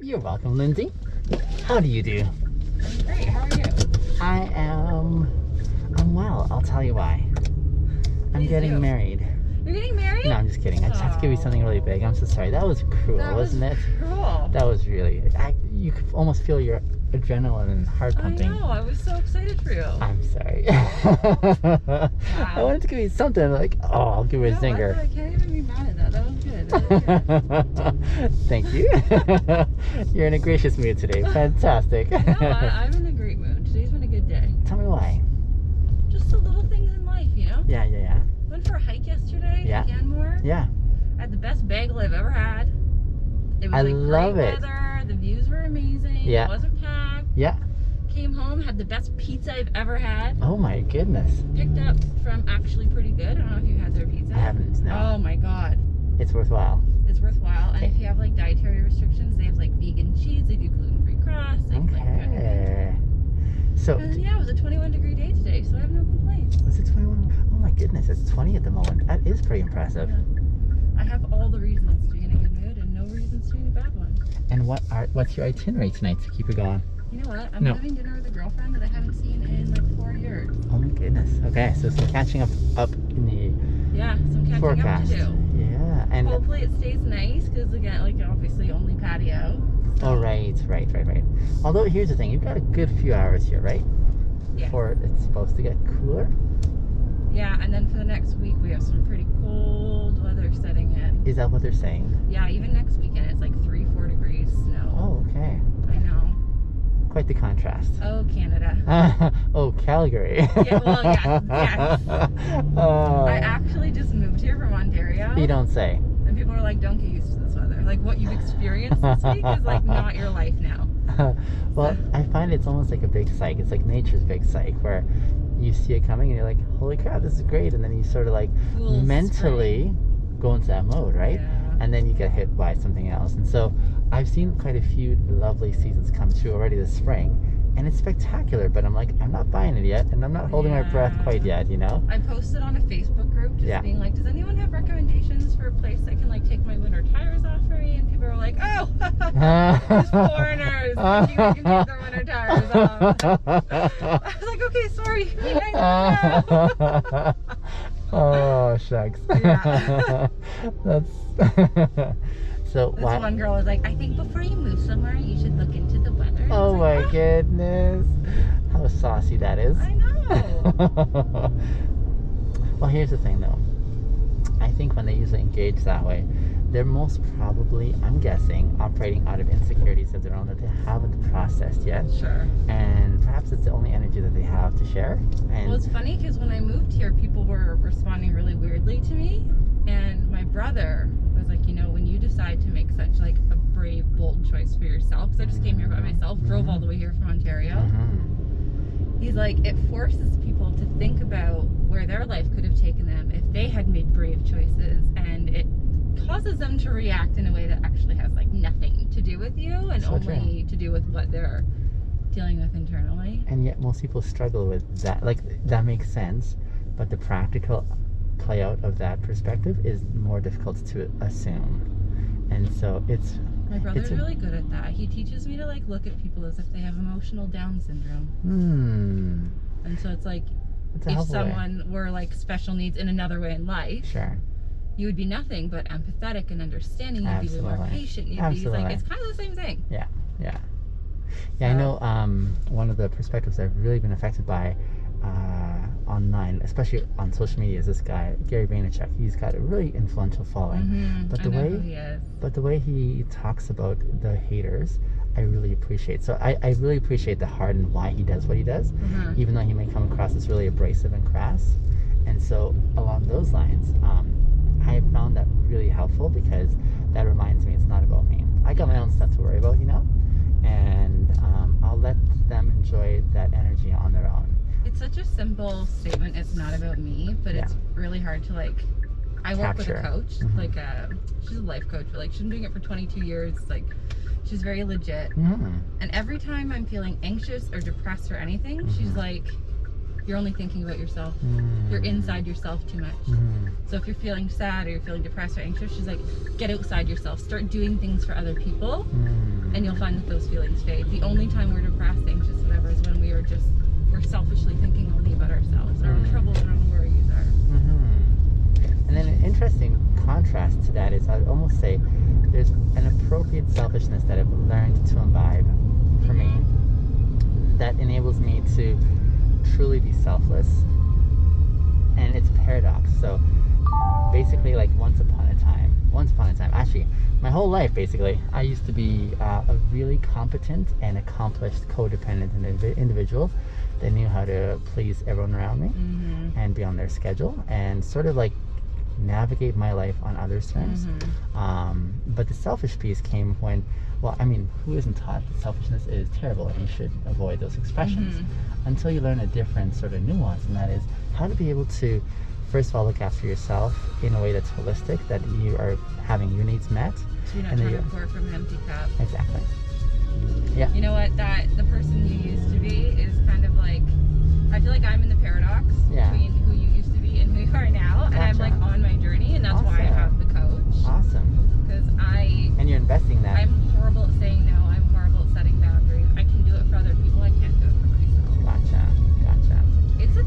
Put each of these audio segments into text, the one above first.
You're welcome, Lindsay. How do you do? I'm great. How are you? I'm well. I'll tell you why. I'm Please getting do. married. You're getting married? No, I'm just kidding. I just have to give you something really big. I'm so sorry. That was cruel, wasn't it? Cruel. That was really. You could almost feel your adrenaline and heart pumping. I know. I was so excited for you. I'm sorry. Wow. I wanted to give you something like, oh, I'll give her a zinger. I can't even be mad at that. That was good. That was good. Thank you. You're in a gracious mood today. Fantastic. No, I'm in a great mood. Today's been a good day. Tell me why. Just the little things in life, you know? Yeah. Went for a hike yesterday. Yeah. Canmore. Yeah. I had the best bagel I've ever had. It was I like love great it. weather. The views were amazing. Yeah. It wasn't packed. Yeah. Came home, had the best pizza I've ever had. Oh my goodness. Picked up from Actually Pretty Good. I don't know if you had their pizza. I haven't, no. Oh my god. It's worthwhile. It's worthwhile. And Okay. if you have like dietary restrictions, they have like vegan cheese, they do gluten-free crust. They have, like, Okay. So, and then yeah, it was a 21-degree day today, so I have no complaints. was it 21? Oh my goodness, it's 20 at the moment. That is pretty impressive. Yeah. I have all the reasons to be in a good mood and no reasons to be in a bad one. And what's your itinerary tonight to keep it going? You know what? I'm No. having dinner with a girlfriend that I haven't seen in like 4 years. Oh my goodness. Okay, so some catching up in the Yeah, some catching forecast. up to do. Yeah, and Hopefully it stays nice because again, like obviously only patio. So, oh right. Although here's the thing, you've got a good few hours here, right? Yeah. Before it's supposed to get cooler. Yeah, and then for the next week we have some pretty cold weather setting in. Is that what they're saying? Yeah, even next weekend it's like 3-4 degrees snow. Oh, okay. I know. Quite the contrast. Oh, Canada. Oh, Calgary. Yeah, well, yes. I Uh, actually just moved here from Ontario. you don't say. And people are like, don't get used to this weather. Like, what you've experienced this week is like not your life now. Well, I find it's almost like a big psych. It's like nature's big psych where you see it coming and you're like, holy crap, this is great. And then you sort of like Full mentally go into that mode, right? Yeah. And then you get hit by something else. And so I've seen quite a few lovely seasons come through already this spring. And it's spectacular, but I'm like, I'm not buying it yet. And I'm not holding my breath Yeah. quite yet, you know? I posted on a Facebook group just Yeah. being like, does anyone have recommendations for a place that can like take my winter tires off for me? And people were like, oh, these foreigners thinking they can take their winter tires off. I was like, okay, sorry. Me neither. Oh, shucks. Yeah. That's so This why? one girl was like, I think before you move somewhere, you should look into the weather. And I Oh was my like, goodness. How saucy that is. I know. Well, here's the thing though. I think when they usually engage that way, they're most probably, I'm guessing, operating out of insecurities of their own that they haven't processed yet. Sure. And perhaps it's the only energy that they have to share. And Well, it's funny because when I moved here, people were responding really weirdly to me. And my brother was like, you know, when you decide to make such like a brave, bold choice for yourself, because I just came here by myself, drove all the way here from Ontario. Mhm. He's like, it forces people to think about where their life could have taken them if they had made brave choices, and it causes them to react in a way that actually has like nothing to do with you and So only to do with what they're dealing with internally. And yet most people struggle with that. Like, that makes sense, but the practical play out of that perspective is more difficult to assume. And so it's My brother's a- really good at that. He teaches me to like look at people as if they have emotional Down syndrome. And so it's like, it's a if helpful way. someone were like special needs in another way in life, Sure. you would be nothing but empathetic and understanding. You'd be more Absolutely. patient. You'd be Absolutely. like, it's kind of the same thing. Yeah. I know one of the perspectives I've really been affected by online, especially on social media, is this guy, Gary Vaynerchuk. He's got a really influential following. But I the know way who he is. But the way he talks about the haters, I really appreciate. So I really appreciate the heart and why he does what he does, even though he may come across as really abrasive and crass. And so along those lines, I found that really helpful because that reminds me it's not about me. I got my own stuff to worry about, you know? And I'll let them enjoy that energy on their own. It's such a simple statement. It's not about me, but it's really hard to like. I work with a Capture. coach, like she's a life coach, but like she's been doing it for 22 years. Like, she's very legit. And every time I'm feeling anxious or depressed or anything, she's like, you're only thinking about yourself. You're inside yourself too much. So if you're feeling sad or you're feeling depressed or anxious, she's like, get outside yourself. Start doing things for other people. and you'll find that those feelings fade. The only time we're depressed, anxious, whatever, is when we're selfishly thinking only about ourselves. Our troubles and our worries are. And then an interesting contrast to that is I'd almost say there's an appropriate selfishness that I've learned to imbibe for me that enables me to truly be selfless. And it's a paradox. So basically, like once upon a time, actually my whole life basically, I used to be a really competent and accomplished codependent individual that knew how to please everyone around me and be on their schedule and sort of like navigate my life on others' terms. But the selfish piece came when, well, I mean, who isn't taught that selfishness is terrible and you should avoid those expressions until you learn a different sort of nuance, and that is how to be able to, first of all, look after yourself in a way that's holistic, that you are having your needs met. So you're not trying to pour from an empty cup. Exactly. Yeah. You know what? That the person you used to be is kind of like, I feel like I'm in the paradox between who you used to be and who you are now, and I'm like on my journey, and that's why I have the coach. Because and you're investing that. I'm horrible at saying no. I'm horrible at setting boundaries. I can do it for other people. I can't do it for myself. Gotcha.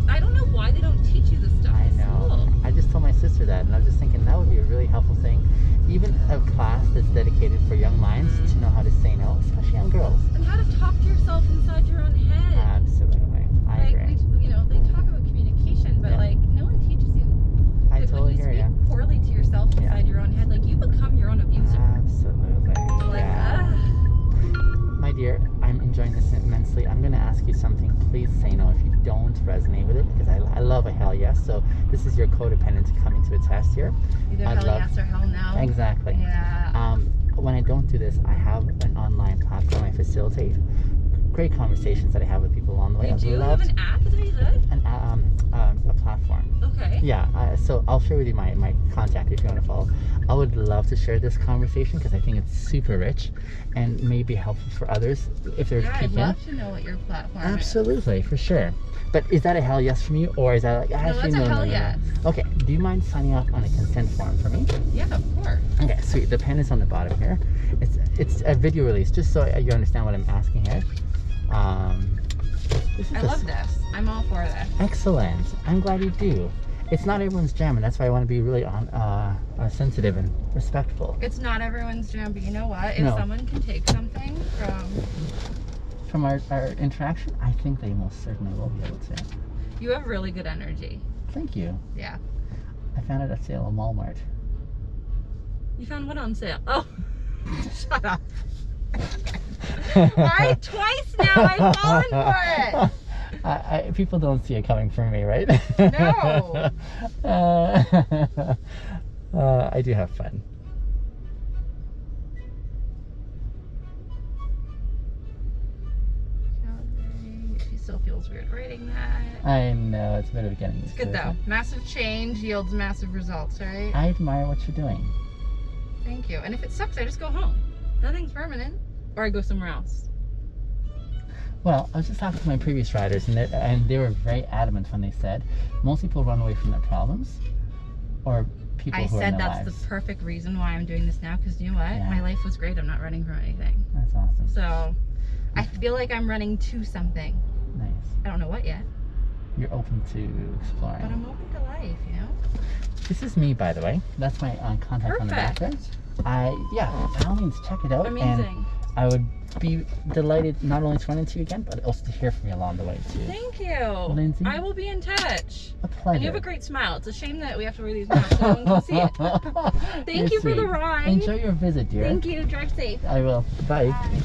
I don't know why they don't teach you this stuff. I know. I just told my sister that, and I was just thinking that would be a really helpful thing, even a class that's dedicated for young minds to know how to say no, especially young girls. And how to talk to yourself inside your own head. Absolutely. I agree. They talk about communication, but like no one teaches you. I totally hear you. When you speak poorly to yourself inside your own head, like you become your own abuser. Absolutely. My dear, I'm enjoying this immensely. I'm going to ask you something. Please say no if you don't resonate with it, because I love a hell yes. So this is your codependent coming to attest here. Either hell yes or hell no. Exactly. Yeah. When I don't do this, I have an online platform I facilitate. Great conversations that I have with people along the way. You do have an app? Is that what you said? A platform. Okay. Yeah. So I'll share with you my contact if you want to follow. I would love to share this conversation because I think it's super rich and may be helpful for others if they're I'd love to know what your platform is. Absolutely, for sure. But is that a hell yes from you, or is that like actually no? That's a hell yes. Okay. Do you mind signing off on a consent form for me? Yeah, of course. Okay, sweet. The pen is on the bottom here. It's a video release, just so you understand what I'm asking here. I love this. I'm all for this. Excellent. I'm glad you do. It's not everyone's jam, and that's why I want to be really sensitive and respectful. It's not everyone's jam, but you know what? If someone can take something from our interaction, I think they most certainly will be able to. You have really good energy. Thank you. Yeah. I found it at sale at Walmart. You found what on sale? Oh, shut up. Alright, twice now I've fallen for it. People don't see it coming from me, right? No. I do have fun. She still feels weird writing that. I know, it's a bit of a getting used to. Good though. Massive change yields massive results, right? I admire what you're doing. Thank you. And if it sucks, I just go home. Nothing's permanent. Or I go somewhere else. Well, I was just talking to my previous riders, and they were very adamant when they said most people run away from their problems, or people who are in their lives. I said that's the perfect reason why I'm doing this now, because you know what? My life was great. I'm not running from anything. That's awesome. So I feel like I'm running to something. Nice. I don't know what yet. You're open to exploring. But I'm open to life, you know? This is me, by the way. That's my contact on the back there. By all means, check it out. Amazing. And I would be delighted not only to run into you again, but also to hear from you along the way too. Thank you, Lindsay. I will be in touch. A pleasure. And you have a great smile. It's a shame that we have to wear these masks so no one can see it. Thank you for the ride. Enjoy your visit, dear. Thank you. Drive safe. I will. Bye. Bye.